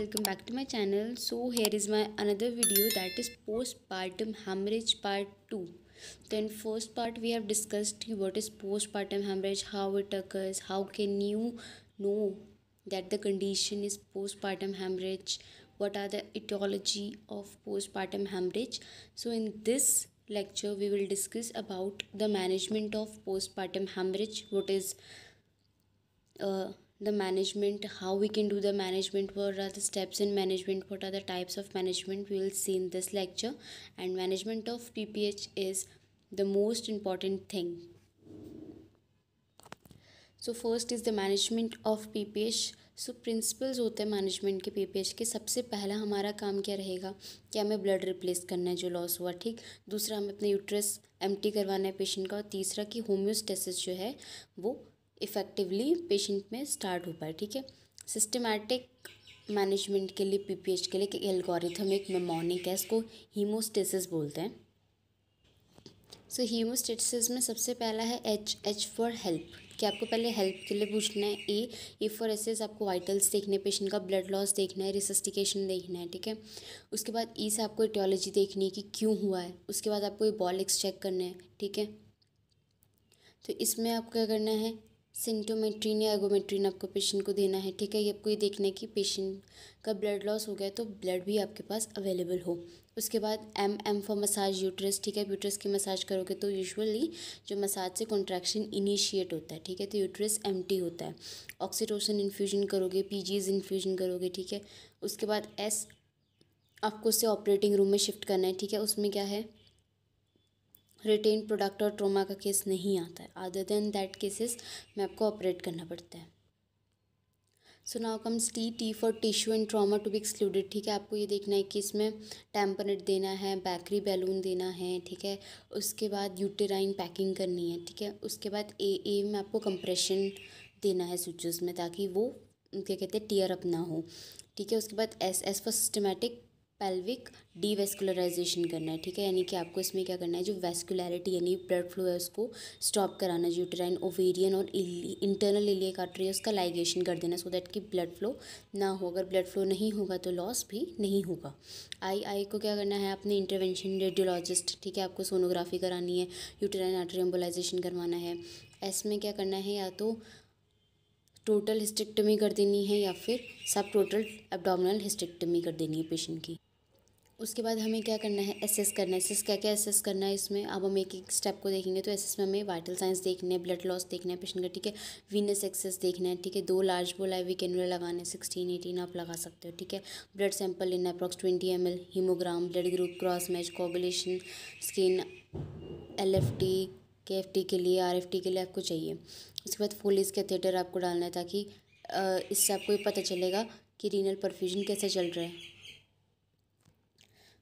welcome back to my channel. So here is my another video, that is postpartum hemorrhage part 2. Then first part we have discussed what is postpartum hemorrhage, how it occurs, how can you know that the condition is postpartum hemorrhage, what are the etiology of postpartum hemorrhage. So in this lecture we will discuss about the management of postpartum hemorrhage, what is the management, how we can do the management, what are the steps in management, what are the types of management, we will see in this lecture. And management of PPH is the most important thing. So first is the management of PPH. So principles होते हैं management के PPH के. सबसे पहला हमारा काम क्या रहेगा कि हमें ब्लड रिप्लेस करना है जो लॉस हुआ, ठीक. दूसरा हमें अपने यूट्रस एम्प्टी करवाना है पेशेंट का. और तीसरा कि होम्योस्टेसिस जो है वो इफ़ेक्टिवली पेशेंट में स्टार्ट हो पाए, ठीक है. सिस्टमैटिक मैनेजमेंट के लिए PPH के लिए एक एल्गोरिथम, एक मेमोनिक है, इसको हीमोस्टेसिस बोलते हैं. सो हीमोस्टेसिस में सबसे पहला है H फॉर हेल्प, कि आपको पहले हेल्प के लिए पूछना है. ए फॉर एसेस, आपको वाइटल्स देखने, पेशेंट का ब्लड लॉस देखना है, रिसस्टिकेशन देखना है, ठीक है. उसके बाद ई से आपको एटियोलॉजी देखनी है कि क्यों हुआ है. उसके बाद आपको एबॉलिक्स चेक करना है, ठीक है. तो इसमें आपको क्या करना है, सिम्टोमेट्रिन या एगोमेट्रिन आपको पेशेंट को देना है, ठीक है. ये आपको ये देखना है कि पेशेंट का ब्लड लॉस हो गया तो ब्लड भी आपके पास अवेलेबल हो. उसके बाद एम फॉर मसाज यूट्रस, ठीक है. यूट्रस की मसाज करोगे तो यूजुअली जो मसाज से कॉन्ट्रैक्शन इनिशिएट होता है, ठीक है, तो यूट्रस एम्प्टी होता है. ऑक्सीटोसिन इन्फ्यूजन करोगे, पीजीज इन्फ्यूजन करोगे, ठीक है. उसके बाद एस, आपको उससे ऑपरेटिंग रूम में शिफ्ट करना है, ठीक है. उसमें क्या है, रिटेन प्रोडक्ट और ट्रोमा का केस नहीं आता है. अदर देन दैट केसेस में आपको ऑपरेट करना पड़ता है. So now comes T for tissue and trauma to be excluded, ठीक है. आपको ये देखना है कि इसमें टैम्पनेट देना है, बैकरी बैलून देना है, ठीक है. उसके बाद यूटेराइन पैकिंग करनी है, ठीक है. उसके बाद ए में आपको कंप्रेशन देना है सूचर्स में, ताकि वो क्या कहते हैं टीयर अप ना हो, ठीक है. उसके बाद एस फॉर सिस्टमैटिक पेल्विक डीवेस्कुलराइजेशन करना है, ठीक है. यानी कि आपको इसमें क्या करना है, जो वेस्कुलैरिटी यानी ब्लड फ्लो है उसको स्टॉप कराना है. यूटेराइन, ओवेरियन और इंटरनल इलियक आर्टरी उसका लाइगेशन कर देना, सो दैट कि ब्लड फ्लो ना हो. अगर ब्लड फ्लो नहीं होगा तो लॉस भी नहीं होगा. आई को क्या करना है, अपने इंटरवेंशन रेडियोलॉजिस्ट, ठीक है, आपको सोनोग्राफी करानी है, यूटेराइन आर्टरी एम्बोलाइजेशन करवाना है. एस में क्या करना है, या तो टोटल हिस्टेक्टमी कर देनी है या फिर सब टोटल एब्डोमिनल हिस्टेक्टमी कर देनी है पेशेंट की. उसके बाद हमें क्या करना है, एसेस करना है. एसेस क्या क्या एसेस करना है इसमें, अब हम एक एक स्टेप को देखेंगे. तो एसेस में हमें वाइटल साइंस देखने हैं, ब्लड लॉस देखना है पेशेंट का, ठीक है. वीनस एक्सेस देखना है, ठीक है. 2 लार्ज बोल IV कैनुला लगाने, 16-18 आप लगा सकते हो, ठीक है. ब्लड सैंपल लेना है, approx 20 ml. Haemogram, blood group, cross match, coagulation, skin, LFT, KFT के लिए, RFT के लिए आपको चाहिए. उसके बाद फोलिस कैथेटर आपको डालना है, ताकि इससे आपको ये पता चलेगा कि रीनल परफ्यूजन कैसे चल रहा है.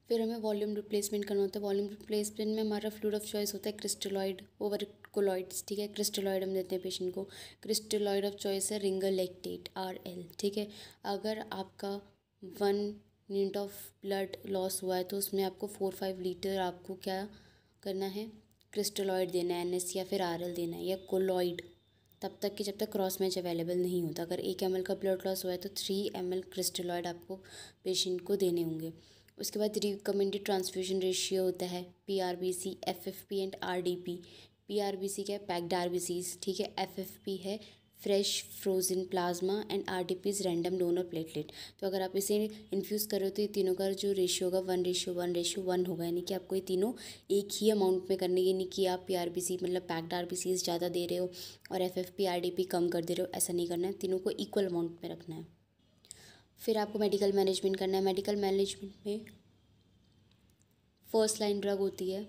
फिर हमें वॉल्यूम रिप्लेसमेंट करना होता है. वॉल्यूम रिप्लेसमेंट में हमारा फ्लूइड ऑफ चॉइस होता है क्रिस्टलॉइड ओवर कोलॉइड्स, ठीक है. क्रिस्टलॉइड हम देते हैं पेशेंट को. क्रिस्टलॉइड ऑफ चॉइस है रिंगर लैक्टेट, RL, ठीक है. अगर आपका 1 यूनिट ऑफ ब्लड लॉस हुआ है तो उसमें आपको 4-5 लीटर आपको क्या करना है, क्रिस्टलॉइड देना है, NS या फिर RL देना है, या कोलॉइड, तब तक कि जब तक क्रॉस मैच अवेलेबल नहीं होता. अगर 1 ml का ब्लड लॉस हुआ है तो 3 ml क्रिस्टलॉइड आपको पेशेंट को देने होंगे. उसके बाद रिकमेंडेड ट्रांसफ्यूजन रेशियो होता है PRBC, FFP and RDP. PRBC क्या है, पैक्ड RBCs, ठीक है. FFP है fresh frozen plasma and RDP is random donor platelet. तो अगर आप इसे इन्फ्यूज़ करो तो ये तीनों का जो रेशियो होगा 1:1:1 होगा. यानी कि आपको ये तीनों एक ही अमाउंट में करने, यानी कि आप PRBC मतलब पैक्ड RBCs ज़्यादा दे रहे हो और FFP RDP कम कर दे रहे हो, ऐसा नहीं करना है. तीनों को इक्वल अमाउंट में रखना है. फिर आपको मेडिकल मैनेजमेंट करना है. मेडिकल मैनेजमेंट में फर्स्ट लाइन ड्रग होती है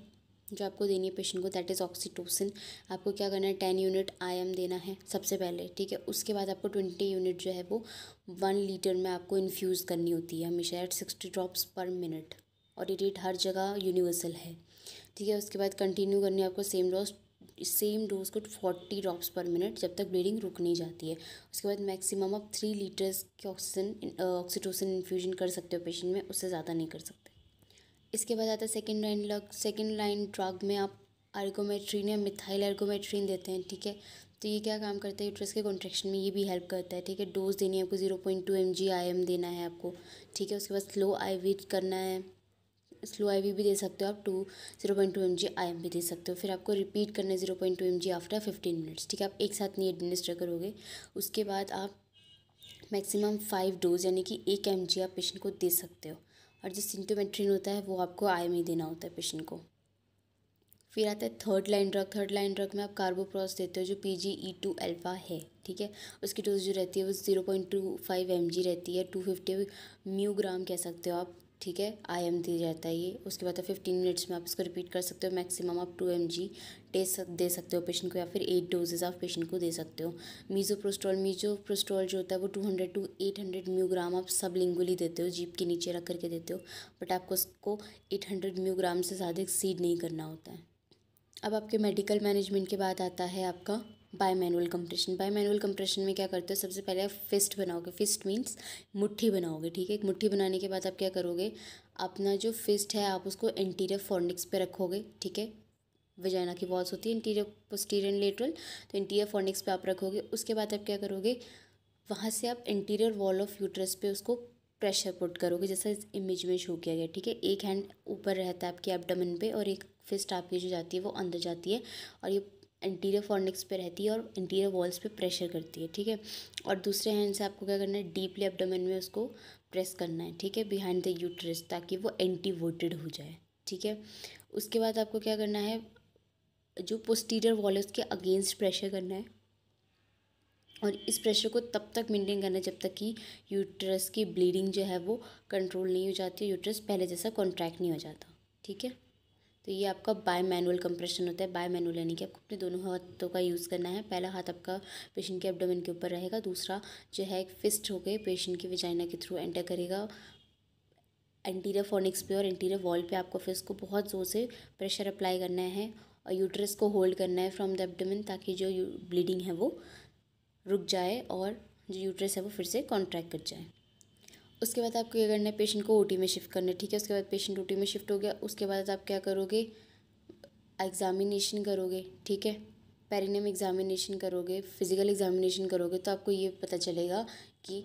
जो आपको देनी है पेशेंट को, दैट इज़ ऑक्सीटोसिन. आपको क्या करना है, 10 यूनिट IM देना है सबसे पहले, ठीक है. उसके बाद आपको 20 यूनिट जो है वो 1 लीटर में आपको इन्फ्यूज़ करनी होती है हमेशा, एट 60 ड्रॉप्स पर मिनट. और ये रेट हर जगह यूनिवर्सल है, ठीक है. उसके बाद कंटिन्यू करनी है आपको सेम डोज को 40 ड्रॉप्स पर मिनट जब तक ब्लीडिंग रुक नहीं जाती है. उसके बाद मैक्सिमम आप 3 लीटर्स के ऑक्सीटोसिन इन्फ्यूजन कर सकते हो पेशेंट में, उससे ज़्यादा नहीं कर सकते. इसके बाद आता है सेकेंड लाइन ड्रग में आप अर्गोमेट्रिन या मिथाइल अर्गोमेट्रिन देते हैं, ठीक है. तो ये क्या काम करता है, यूट्रस के कॉन्ट्रैक्शन में ये भी हेल्प करता है, ठीक है। डोज देनी है आपको 0.2 mg IM देना है आपको, ठीक है। उसके बाद स्लो IV करना है, स्लो IV भी दे सकते हो आप, 0.2 mg IM भी दे सकते हो। फिर आपको रिपीट करना है 0.2 mg आफ्टर 15 मिनट्स, ठीक है। आप एक साथ नहीं एडमिनिस्टर करोगे। उसके बाद आप मैक्सिमम 5 डोज यानी कि 1 mg आप पेशेंट को दे सकते हो। और जो सिम्टोमेट्रिन होता है वो आपको IM ही देना होता है पेशेंट को। फिर आता है third line drug. Third line drug में आप कार्बोप्रॉस देते हो जो PGE2 अल्फ़ा है, ठीक है। उसकी डोज जो रहती है वो 0.25 mg रहती है, 250 म्यूग्राम कह सकते हो आप, ठीक है। IM दी जाता है ये। उसके बाद 15 मिनट्स में आप इसको रिपीट कर सकते हो। मैक्सिमम आप 2 mg दे सकते हो पेशेंट को, या फिर 8 डोजेज आप पेशेंट को दे सकते हो। मीजोप्रोस्टोल जो होता है वो 200 to 800 म्यूग्राम आप सब लिंगुअली देते हो, जीभ के नीचे रख करके देते हो। बट आपको उसको 800 म्यूग्राम से ज़्यादा एक्सीड नहीं करना होता है। अब आपके मेडिकल मैनेजमेंट के बाद आता है आपका बायमैनुअल कंप्रेशन। बायमैनुअल कंप्रेशन में क्या करते हो, सबसे पहले आप फिस्ट बनाओगे। फिस्ट मीन्स मुट्ठी बनाओगे, ठीक है। एक मुट्ठी बनाने के बाद आप क्या करोगे, अपना जो फिस्ट है आप उसको एंटीरियर फॉर्निक्स पे रखोगे, ठीक है। वजाइना की वॉल्स होती है इंटीरियर पोस्टीरियर लेटरल, तो इंटीरियर फॉर्निक्स पे आप रखोगे। उसके बाद आप क्या करोगे, वहाँ से आप इंटीरियर वॉल ऑफ यूट्रस पे उसको प्रेशर पुट करोगे, जैसा इस इमेज में शो किया गया, ठीक है। एक हैंड ऊपर रहता है आपके एब्डोमेन पे और एक फिस्ट आपकी जो जाती है वो अंदर जाती है, और ये इंटीरियर फॉर्निक्स पे रहती है और इंटीरियर वॉल्स पे प्रेशर करती है, ठीक है। और दूसरे हैंड से आपको क्या करना है, डीपली एब्डोमेन में उसको प्रेस करना है, ठीक है, बिहाइंड द यूट्रस, ताकि वो एंटीवोटेड हो जाए, ठीक है। उसके बाद आपको क्या करना है, जो पोस्टीरियर वॉल है उसके अगेंस्ट प्रेशर करना है, और इस प्रेशर को तब तक मेंटेन करना है जब तक कि यूट्रस की ब्लीडिंग जो है वो कंट्रोल नहीं हो जाती, यूट्रस पहले जैसा कॉन्ट्रैक्ट नहीं हो जाता, ठीक है। तो ये आपका बाय मैनुअल कंप्रेशन होता है। बाय मैनुअल यानी कि आपको अपने दोनों हाथों का यूज़ करना है। पहला हाथ आपका पेशेंट के एब्डोमेन के ऊपर रहेगा, दूसरा जो है एक फिस्ट होकर पेशेंट की विजाइना के थ्रू एंटर करेगा एंटीरियर फॉर्निक्स पे और एंटीरियर वॉल पे। आपको फिर इसको बहुत ज़ोर से प्रेशर अप्लाई करना है और यूट्रस को होल्ड करना है फ्रॉम द एब्डोमेन, ताकि जो ब्लीडिंग है वो रुक जाए और जो यूट्रस है वो फिर से कॉन्ट्रैक्ट कर जाए। उसके बाद आपको क्या करना है, पेशेंट को OT में शिफ्ट करना है, ठीक है। उसके बाद पेशेंट OT में शिफ्ट हो गया, उसके बाद आप क्या करोगे, एग्ज़ामिनेशन करोगे, ठीक है। पेरिनियम एग्ज़ामिनेशन करोगे, फिजिकल एग्ज़ामिनेशन करोगे, तो आपको ये पता चलेगा कि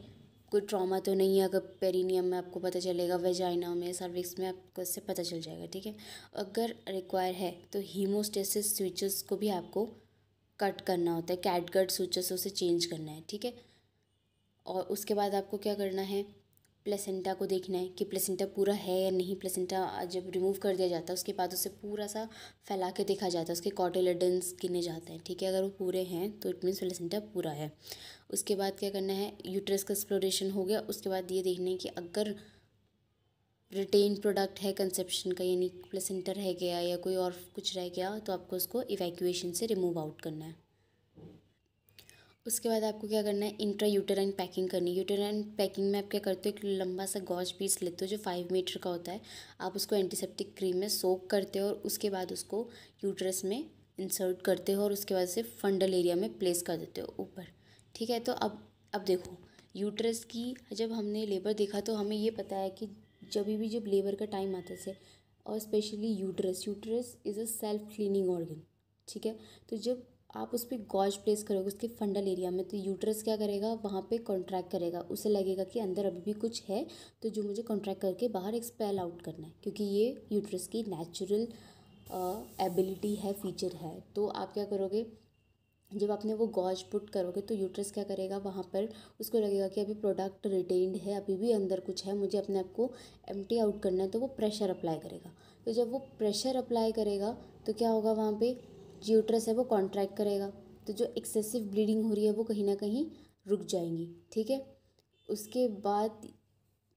कोई ट्रॉमा तो नहीं है। अगर पेरिनियम में आपको पता चलेगा, वेजाइना में, सर्विक्स में, आपको इससे पता चल जाएगा, ठीक है। अगर रिक्वायर है तो हीमोस्टेसिस स्विचेस को भी आपको कट करना होता है, कैटगट स्विचेस उसे चेंज करना है, ठीक है। और उसके बाद आपको क्या करना है, प्लेसेंटा को देखना है कि प्लेसेंटा पूरा है या नहीं। प्लेसेंटा जब रिमूव कर दिया जाता है उसके बाद उसे पूरा सा फैला के देखा जाता है, उसके कॉटिलेडन्स गिने जाते हैं, ठीक है। अगर वो पूरे हैं तो इट मीन्स प्लेसेंटा पूरा है। उसके बाद क्या करना है, यूट्रस का एक्सप्लोरेशन हो गया। उसके बाद ये देखना है कि अगर रिटेन प्रोडक्ट है कंसेप्शन का, यानी प्लेसेंटा रह गया या कोई और कुछ रह गया, तो आपको उसको इवैक्यूएशन से रिमूव आउट करना है। उसके बाद आपको क्या करना है, इंट्रा यूटेराइन पैकिंग करनी है। यूटेराइन पैकिंग में आप क्या करते हो, एक लंबा सा गॉज पीस लेते हो जो 5 मीटर का होता है। आप उसको एंटीसेप्टिक क्रीम में सोक करते हो और उसके बाद उसको यूट्रस में इंसर्ट करते हो और उसके बाद से फंडल एरिया में प्लेस कर देते हो ऊपर, ठीक है। तो अब देखो, यूट्रस की जब हमने लेबर देखा तो हमें ये पता है कि जब लेबर का टाइम आता है, और specially uterus is a self cleaning organ, ठीक है। तो जब आप उस पर गॉज प्लेस करोगे उसके फंडल एरिया में, तो यूट्रस क्या करेगा, वहाँ पे कॉन्ट्रैक्ट करेगा। उसे लगेगा कि अंदर अभी भी कुछ है, तो जो मुझे कॉन्ट्रैक्ट करके बाहर एक्सपेल आउट करना है, क्योंकि ये यूट्रस की नेचुरल एबिलिटी है, फीचर है। तो आप क्या करोगे, जब आपने वो गॉज पुट करोगे तो यूट्रस क्या करेगा, वहाँ पर उसको लगेगा कि अभी प्रोडक्ट रिटेन्ड है, अभी भी अंदर कुछ है, मुझे अपने आप को एम्प्टी आउट करना है, तो वो प्रेशर अप्लाई करेगा। तो जब वो प्रेशर अप्लाई करेगा तो क्या होगा, वहाँ पे जो यूट्रस है वो कॉन्ट्रैक्ट करेगा, तो जो एक्सेसिव ब्लीडिंग हो रही है वो कहीं ना कहीं रुक जाएंगी, ठीक है। उसके बाद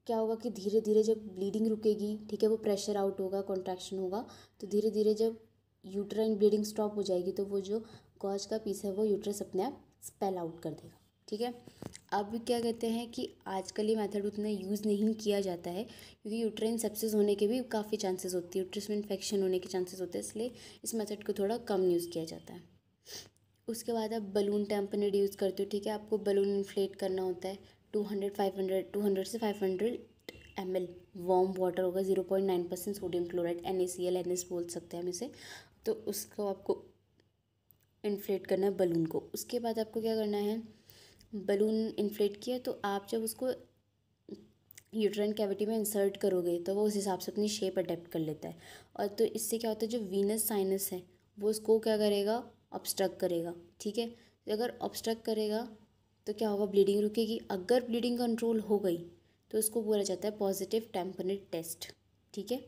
क्या होगा कि धीरे धीरे जब ब्लीडिंग रुकेगी, ठीक है, वो प्रेशर आउट होगा, कॉन्ट्रैक्शन होगा, तो धीरे धीरे जब यूट्राइन ब्लीडिंग स्टॉप हो जाएगी तो वो जो गॉज का पीस है वो यूट्रस अपने आप स्पेल आउट कर देगा, ठीक है। अब क्या कहते हैं कि आजकल ये मेथड उतना यूज़ नहीं किया जाता है, क्योंकि यूट्राइन सेप्सिस होने के भी काफ़ी चांसेस होती है, यूट्रस में इन्फेक्शन होने के चांसेस होते हैं, इसलिए इस मेथड को थोड़ा कम यूज़ किया जाता है। उसके बाद आप बलून टैम्पनेड यूज़ करते हो, ठीक है। आपको बलून इन्फ्लेट करना होता है 200 से 500 ml वार्म वाटर होगा, 0.9% सोडियम क्लोराइड, NaCl NS बोल सकते हैं हम इसे। तो उसको आपको इन्फ्लेट करना है बलून को। उसके बाद आपको क्या करना है, बलून इन्फ्लेट किया तो आप जब उसको यूट्राइन कैविटी में इंसर्ट करोगे तो वो उस हिसाब से अपनी शेप अडेप्ट कर लेता है। और तो इससे क्या होता है, जो वीनस साइनस है वो उसको क्या करेगा, ऑब्स्ट्रक्ट करेगा। ठीक है, तो अगर ऑब्स्ट्रक्ट करेगा तो क्या होगा, ब्लीडिंग रुकेगी। अगर ब्लीडिंग कंट्रोल हो गई तो उसको बोला जाता है पॉजिटिव टेम्पनेट टेस्ट। ठीक है,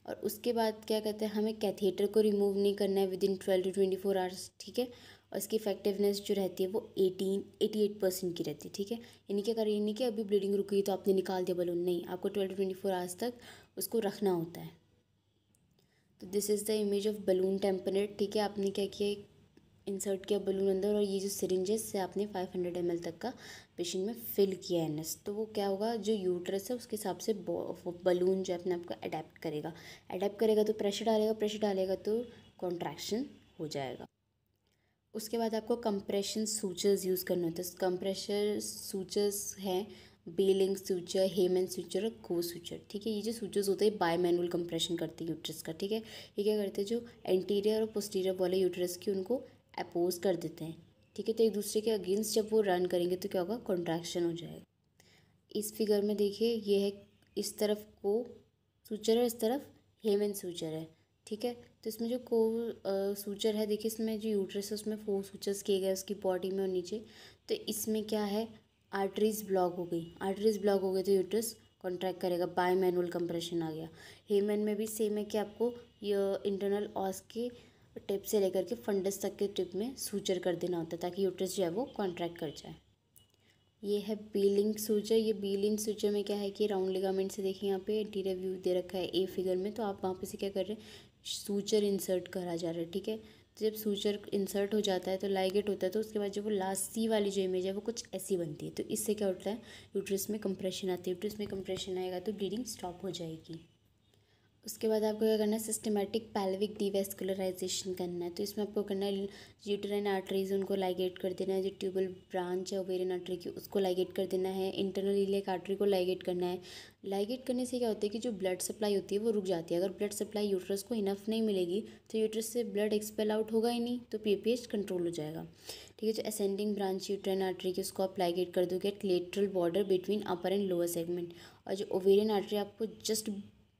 और उसके बाद क्या कहते हैं, हमें कैथेटर को रिमूव नहीं करना है विद इन 12 to 24 आवर्स। ठीक है, और इसकी इफेक्टिवनेस जो रहती है वो 88% की रहती है। ठीक है, यानी कि अगर ये नहीं कि अभी ब्लीडिंग रुकी तो आपने निकाल दिया बलून, नहीं, आपको 12 to 24 आवर्स तक उसको रखना होता है। तो this is the image of balloon temperate. ठीक है, आपने क्या किया, इंसर्ट किया बलून अंदर, और ये जो सिरिंजेस से आपने 500 ml तक का पेशेंट में फिल किया एनएस, तो वो क्या होगा, जो यूट्रस है उसके हिसाब से बलून जो है अपने आप को अडेप्ट करेगा तो प्रेशर डालेगा तो कॉन्ट्रैक्शन हो जाएगा। उसके बाद आपको कंप्रेशन सूचर्स यूज़ करने होते हैं। कंप्रेशर सूचर्स हैं बेलिंग सूचर, हेमन सूचर और को सूचर। ठीक है, ये जो सूचर्स होते हैं बाय मैनुअल कंप्रेशन करते हैं यूट्रस का। ठीक है, ये क्या करते हैं, जो एंटीरियर और पोस्टीरियर वाले यूट्रस की उनको अपोज कर देते हैं। ठीक है, तो एक दूसरे के अगेंस्ट जब वो रन करेंगे तो क्या होगा, कॉन्ट्रैक्शन हो जाएगा। इस फिगर में देखिए, ये है इस तरफ को सूचर है, इस तरफ हेमन सूचर है। ठीक है, तो इसमें जो को सूचर है, देखिए इसमें जो यूट्रस है उसमें 4 सूचर्स किए गए उसकी बॉडी में और नीचे। तो इसमें क्या है, आर्टरीज ब्लॉक हो गई, तो यूट्रस कॉन्ट्रैक्ट करेगा, बाय मैनुअल कंप्रेशन आ गया। हेमन में भी सेम है कि आपको ये इंटरनल ऑस के टिप से लेकर के फंडस तक के टिप में सूचर कर देना होता है ताकि यूट्रस जो है वो कॉन्ट्रैक्ट कर जाए। ये है बीलिंग सूचर। ये बीलिंग सूचर में क्या है कि राउंड लिगामेंट से देखिए, यहाँ पे एंटीरियर व्यू दे रखा है ए फिगर में, तो आप वहाँ पे से क्या कर रहे हैं, सूचर इंसर्ट करा जा रहा है। ठीक है, तो जब सूचर इंसर्ट हो जाता है तो लाइगेट होता है, तो उसके बाद जो वो लास्ट सी वाली जो इमेज है वो कुछ ऐसी बनती है। तो इससे क्या होता है, यूट्रस में कंप्रेशन आती है। यूट्रस में कंप्रेशन आएगा तो ब्लीडिंग स्टॉप हो जाएगी। उसके बाद आपको क्या करना है, सिस्टमेटिक पैल्विक डिवेस्कुलराइजेशन करना है। तो इसमें आपको करना है, यूटेराइन आर्टरीज उनको लाइगेट कर देना है, जो ट्यूबल ब्रांच है ओवेरियन आर्टरी की उसको लाइगेट कर देना है, इंटरनल इलियक आर्टरी को लाइगेट करना है। लाइगेट करने से क्या होता है कि जो ब्लड सप्लाई होती है वो रुक जाती है। अगर ब्लड सप्लाई यूट्रस को इनफ नहीं मिलेगी तो यूट्रस से ब्लड एक्सपेल आउट होगा ही नहीं, तो पीपीएच कंट्रोल हो जाएगा। ठीक है, जो असेंडिंग ब्रांच यूटेराइन आर्टरी की उसको आप लाइगेट कर दोगे at lateral border between upper and lower segment. और जो ओवेरियन आर्टरी आपको जस्ट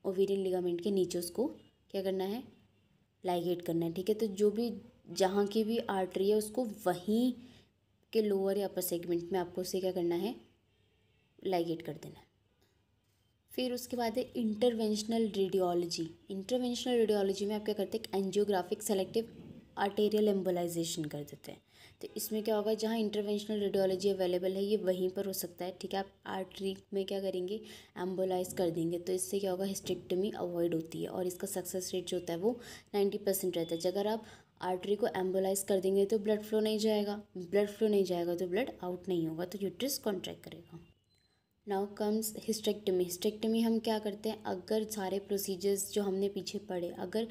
ओवेरियन लिगामेंट के नीचे उसको क्या करना है, लाइगेट करना है। ठीक है, तो जो भी जहाँ की भी आर्टरी है उसको वहीं के लोअर या अपर सेगमेंट में आपको उसे क्या करना है, लाइगेट कर देना है। फिर उसके बाद है इंटरवेंशनल रेडियोलॉजी। इंटरवेंशनल रेडियोलॉजी में आप क्या करते हैं, एंजियोग्राफिक सेलेक्टिव आर्टेरियल एम्बोलाइजेशन कर देते हैं। तो इसमें क्या होगा, जहाँ इंटरवेंशनल रेडियोलॉजी अवेलेबल है ये वहीं पर हो सकता है। ठीक है, आप आर्टरी में क्या करेंगे, एम्बोलाइज कर देंगे, तो इससे क्या होगा, हिस्टेक्टमी अवॉइड होती है और इसका सक्सेस रेट जो होता है वो 90% रहता है। अगर आप आर्टरी को एम्बोलाइज कर देंगे तो ब्लड फ्लो नहीं जाएगा, तो ब्लड आउट नहीं होगा, तो यूट्रस कॉन्ट्रैक्ट करेगा। Now comes hysterectomy. हिस्टेक्टमी हम क्या करते हैं, अगर सारे प्रोसीजर्स जो हमने पीछे पढ़े, अगर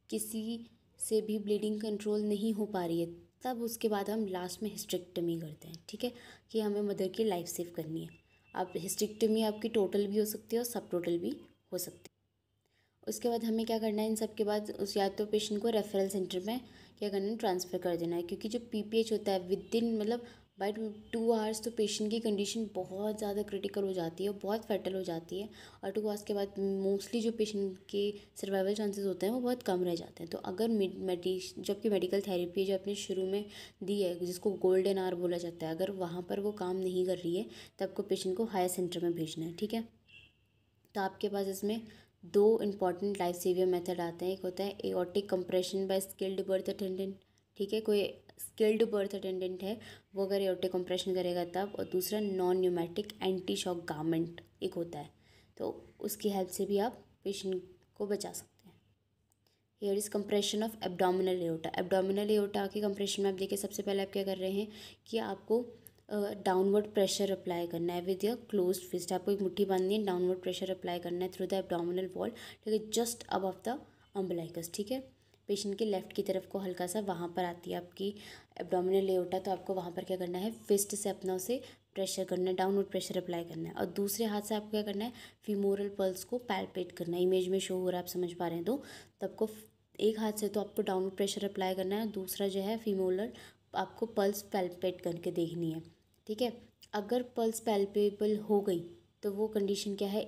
किसी से भी ब्लीडिंग कंट्रोल नहीं हो पा रही है, तब उसके बाद हम लास्ट में हिस्टेक्टमी करते हैं। ठीक है, कि हमें मदर की लाइफ सेव करनी है। अब हिस्टेक्टमी आपकी टोटल भी हो सकती है और सब टोटल भी हो सकती है। उसके बाद हमें क्या करना है, इन सब के बाद उस या तो पेशेंट को रेफरल सेंटर में क्या करना है, ट्रांसफ़र कर देना है, क्योंकि जो पीपीएच होता है विद इन मतलब बाय 2 आवर्स तो पेशेंट की कंडीशन बहुत ज़्यादा क्रिटिकल हो जाती है, बहुत फैटल हो जाती है। और 2 आवर्स के बाद मोस्टली जो पेशेंट के सर्वाइवल चांसेस होते हैं वो बहुत कम रह जाते हैं। तो अगर जबकि मेडिकल थेरेपी जो आपने शुरू में दी है जिसको गोल्डन आवर बोला जाता है, अगर वहाँ पर वो काम नहीं कर रही है तो आपको पेशेंट को हायर सेंटर में भेजना है। ठीक है, तो आपके पास इसमें 2 इम्पॉर्टेंट लाइफ सेवियर मेथड आते हैं। एक होता है aortic compression by skilled birth attendant. ठीक है, कोई स्किल्ड बर्थ अटेंडेंट है वो अगर एओर्टिक कंप्रेशन करेगा तब, और दूसरा non pneumatic anti shock garment एक होता है, तो उसकी हेल्प से भी आप पेशेंट को बचा सकते हैं। Here is compression of abdominal aorta. Abdominal aorta के कंप्रेशन में आप देखिए, सबसे पहले आप क्या कर रहे हैं कि आपको डाउनवर्ड प्रेशर अप्लाई करना है विद योर क्लोज्ड फिस्ट। आपको एक मुट्ठी बांधनी है, डाउनवर्ड प्रेशर अप्लाई करना है थ्रू द एब्डोमिनल वॉल। ठीक है, जस्ट अबव द अम्बलाइकस। ठीक है, पेशेंट के लेफ्ट की तरफ को हल्का सा वहाँ पर आती है आपकी एब्डोमिनल एओर्टा, तो आपको वहाँ पर क्या करना है, फिस्ट से अपना उसे प्रेशर करना है, डाउनवर्ड प्रेशर अप्लाई करना है। और दूसरे हाथ से आपको क्या करना है, फीमोरल पल्स को पैल्पेट करना है। इमेज में शो हो रहा है, आप समझ पा रहे हैं तो आपको एक हाथ से तो आपको डाउनवर्ड प्रेशर अप्लाई करना है, दूसरा जो है फीमोलर आपको पल्स पैल्पेट करके देखनी है, ठीक है। अगर पल्स पैल्पेबल हो गई तो वो कंडीशन क्या है,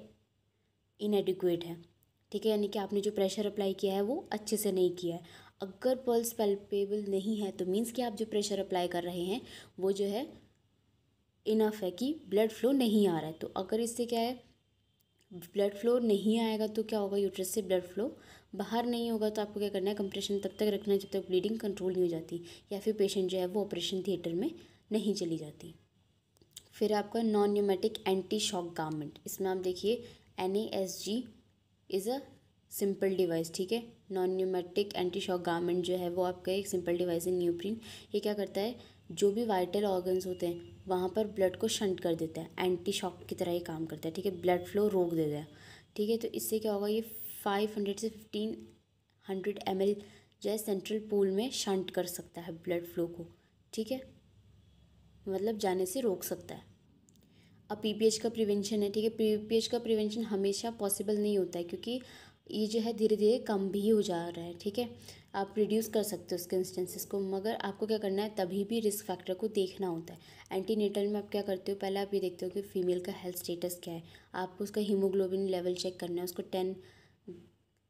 इनएडिक्वेट है, ठीक है, यानी कि आपने जो प्रेशर अप्लाई किया है वो अच्छे से नहीं किया है। अगर पल्स पैल्पेबल नहीं है तो मीन्स कि आप जो प्रेशर अप्लाई कर रहे हैं वो जो है इनफ है कि ब्लड फ्लो नहीं आ रहा है। तो अगर इससे क्या है, ब्लड फ्लो नहीं आएगा तो क्या होगा, यूट्रस से ब्लड फ्लो बाहर नहीं होगा, तो आपको क्या करना है, कंप्रेशन तब तक रखना है जब तक ब्लीडिंग कंट्रोल नहीं हो जाती, या फिर पेशेंट जो है वो ऑपरेशन थिएटर में नहीं चली जाती। फिर आपका non pneumatic anti shock garment, इसमें आप देखिए NASG is a simple device, ठीक है। Non pneumatic anti shock garment जो है वो आपका एक सिंपल डिवाइस है न्यूप्रिन। ये क्या करता है, जो भी वाइटल ऑर्गन्स होते हैं वहाँ पर ब्लड को शंट कर देता है, एंटी शॉक की तरह ही काम करता है, ठीक है, ब्लड फ्लो रोक देता है, ठीक है। तो इससे क्या होगा, ये 500 से 1500 ml जो है सेंट्रल पूल में शंट कर सकता है ब्लड फ्लो को, ठीक है, मतलब जाने से रोक सकता है। अब PPH का प्रिवेंशन है, ठीक है। PPH का प्रिवेंशन हमेशा पॉसिबल नहीं होता है क्योंकि ये जो है धीरे धीरे कम भी हो जा रहा है, ठीक है। आप रिड्यूस कर सकते हो उसके इंस्टेंसेस को, मगर आपको क्या करना है, तभी भी रिस्क फैक्टर को देखना होता है। एंटीनेटल में आप क्या करते हो, पहले आप ये देखते हो कि फीमेल का हेल्थ स्टेटस क्या है, आपको उसका हीमोग्लोबिन लेवल चेक करना है, उसको 10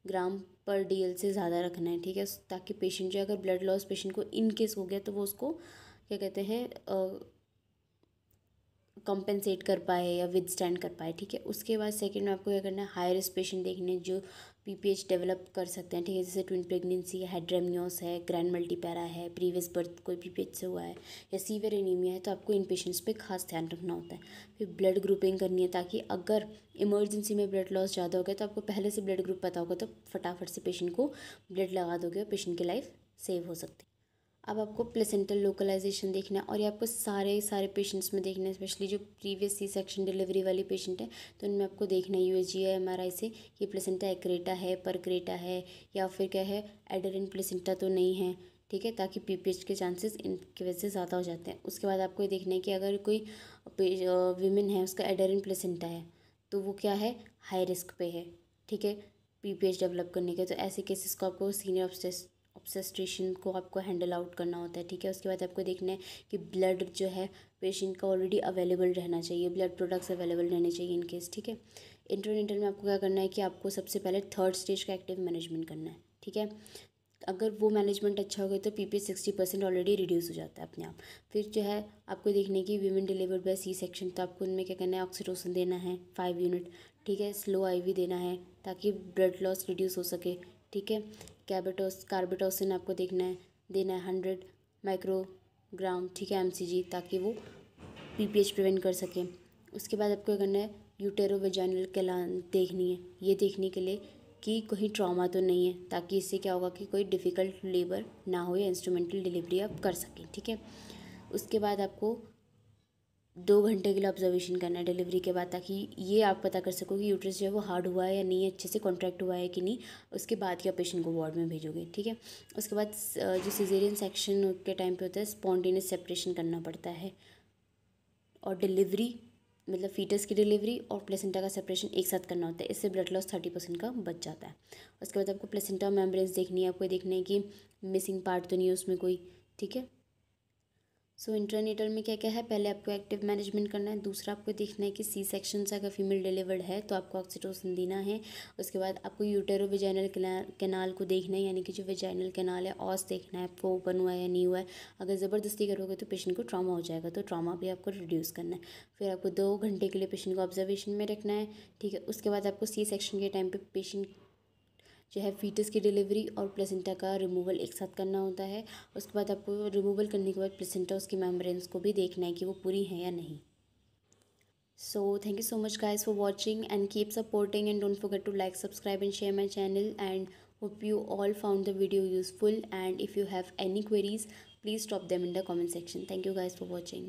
ग्राम पर DL से ज़्यादा रखना है, ठीक है, ताकि पेशेंट जो अगर ब्लड लॉस पेशेंट को इन केस हो गया तो वो उसको क्या कहते हैं कंपेंसेट कर पाए या विद स्टैंड कर पाए, ठीक है। उसके बाद सेकंड में आपको क्या करना है, हाई रिस्क पेशेंट देखने जो PPH डेवलप कर सकते हैं, ठीक है, जैसे ट्विन प्रेगनेंसी है, हाइड्रेमियोस है, ग्रैंड मल्टीपैरा है, प्रीवियस बर्थ कोई PPH से हुआ है, या सीवियर एनीमिया है, तो आपको इन पेशेंट्स पे खास ध्यान रखना होता है। फिर ब्लड ग्रुपिंग करनी है, ताकि अगर इमरजेंसी में ब्लड लॉस ज़्यादा हो गया तो आपको पहले से ब्लड ग्रुप पता होगा, तो फटाफट से पेशेंट को ब्लड लगा दोगे और पेशेंट की लाइफ सेव हो सकती है। अब आपको प्लेसेंटल लोकलाइजेशन देखना है और ये आपको सारे पेशेंट्स में देखना है, स्पेशली जो प्रीवियस C-सेक्शन डिलीवरी वाली पेशेंट है तो उनमें आपको देखना है USG या MRI से कि प्लेसेंटा एक्रेटा है, परक्रेटा है, या फिर क्या है, एडरेंट प्लेसेंटा तो नहीं है, ठीक है, ताकि PPH के चांसेस इनकी वजह से ज़्यादा हो जाते हैं। उसके बाद आपको ये देखना है कि अगर कोई वीमेन है उसका एडरेंट प्लेसेंटा है तो वो क्या है, हाई रिस्क पे है, ठीक है, PPH डेवलप करने के। तो ऐसे केसेस को आपको सीनियर ऑब्स्टेट्रिशियन को आपको हैंडल आउट करना होता है, ठीक है। उसके बाद आपको देखना है कि ब्लड जो है पेशेंट का ऑलरेडी अवेलेबल रहना चाहिए, ब्लड प्रोडक्ट्स अवेलेबल रहने चाहिए इन केस, ठीक है। इंटरनेटल में आपको क्या करना है कि आपको सबसे पहले थर्ड स्टेज का एक्टिव मैनेजमेंट करना है, ठीक है। अगर वो मैनेजमेंट अच्छा हो गया तो PPH 60% ऑलरेडी रिड्यूस हो जाता है अपने आप। फिर जो है आपको देखने की वीमेन डिलीवर्ड बाय C-सेक्शन, तो आपको उनमें क्या करना है, ऑक्सीटोसिन देना है 5 यूनिट, ठीक है, स्लो IV देना है ताकि ब्लड लॉस रिड्यूस हो सके, ठीक है। कार्बेटोसिन आपको देना है 100 माइक्रोग्राम, ठीक है, mcg, ताकि वो PPH प्रिवेंट कर सके। उसके बाद आपको करना है यूटेरोवेजाइनल कैनाल देखनी है, ये देखने के लिए कि कहीं ट्रॉमा तो नहीं है, ताकि इससे क्या होगा कि कोई डिफ़िकल्ट लेबर ना हो या इंस्ट्रूमेंटल डिलीवरी आप कर सकें, ठीक है। उसके बाद आपको 2 घंटे के लिए ऑब्जर्वेशन करना है डिलीवरी के बाद, ताकि ये आप पता कर सको कि यूट्रस जो है वो हार्ड हुआ है या नहीं, अच्छे से कॉन्ट्रैक्ट हुआ है कि नहीं। उसके बाद क्या पेशेंट को वार्ड में भेजोगे, ठीक है। उसके बाद जो सिजेरियन सेक्शन के टाइम पे होता है स्पॉन्टेनियस सेपरेशन करना पड़ता है, और डिलीवरी मतलब फीटस की डिलीवरी और प्लेसेंटा का सेपरेशन एक साथ करना होता है, इससे ब्लड लॉस 30% का बच जाता है। उसके बाद आपको प्लेसेंटा मेम्ब्रेन्स देखनी है, आपको देखना है कि मिसिंग पार्ट तो नहीं है उसमें कोई, ठीक है। सो इंटरनेटल में क्या क्या है, पहले आपको एक्टिव मैनेजमेंट करना है, दूसरा आपको देखना है कि C-सेक्शन से अगर फीमेल डिलीवर्ड है तो आपको ऑक्सीटोसिन देना है। उसके बाद आपको यूटेरोवेजाइनल कैनाल को देखना है, यानी कि जो वेजाइनल कैनाल है ऑस देखना है आपको ओपन हुआ है या नहीं हुआ है। अगर ज़बरदस्ती करोगे तो पेशेंट को ट्रॉमा हो जाएगा, तो ट्रॉमा भी आपको रिड्यूस करना है। फिर आपको 2 घंटे के लिए पेशेंट को ऑब्जर्वेशन में रखना है, ठीक है। उसके बाद आपको C-सेक्शन के टाइम पर पेशेंट जो है फीटस की डिलीवरी और प्लेसेंटा का रिमूवल एक साथ करना होता है। उसके बाद आपको रिमूवल करने के बाद प्लेसेंटा उसकी मेम्ब्रेन्स को भी देखना है कि वो पूरी हैं या नहीं। So thank you so much guys for watching and keep supporting and don't forget to like, subscribe and share my channel and hope you all found the video useful, and if you have any queries please drop them in the comment section. Thank you guys for watching.